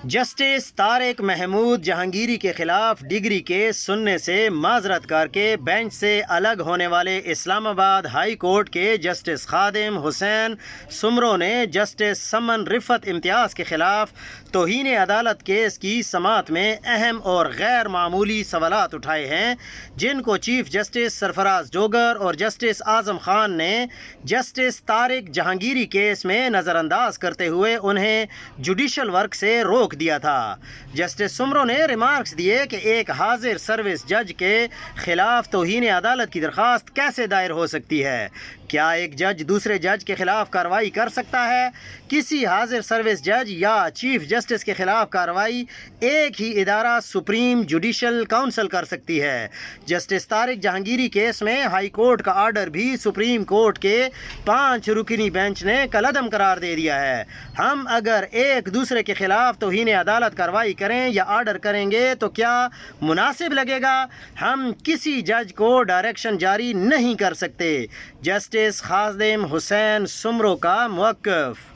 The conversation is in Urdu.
جسٹس طارق محمود جہانگیری کے خلاف ڈگری کیس سننے سے معذرت کر کے بینچ سے الگ ہونے والے اسلام آباد ہائی کورٹ کے جسٹس خادم حسین سمرو نے جسٹس سمن رفعت امتیاز کے خلاف توہین عدالت کیس کی سماعت میں اہم اور غیر معمولی سوالات اٹھائے ہیں، جن کو چیف جسٹس سرفراز ڈوگر اور جسٹس اعظم خان نے جسٹس طارق جہانگیری کیس میں نظر انداز کرتے ہوئے انہیں جوڈیشل ورک سے روک دیا تھا۔ جسٹس سمرو نے ریمارکس دیے کہ ایک حاضر سروس جج کے خلاف توہین عدالت کی درخواست کیسے دائر ہو سکتی ہے؟ کیا ایک جج دوسرے جج کے خلاف کارروائی کر سکتا ہے؟ کسی حاضر سروس جج یا چیف جسٹس کے خلاف کارروائی ایک ہی ادارہ سپریم جوڈیشل کونسل کر سکتی ہے۔ جسٹس طارق جہانگیری کیس میں ہائی کورٹ کا آرڈر بھی سپریم کورٹ کے 5 رکنی بینچ نے کالعدم قرار دے دیا ہے۔ ہم اگر ایک دوسرے کے خلاف توہین عدالت کارروائی کریں یا آرڈر کریں گے تو کیا مناسب لگے گا؟ ہم کسی جج کو ڈائریکشن جاری نہیں کر سکتے۔ جسٹس خادم حسین سمرو کا موقف۔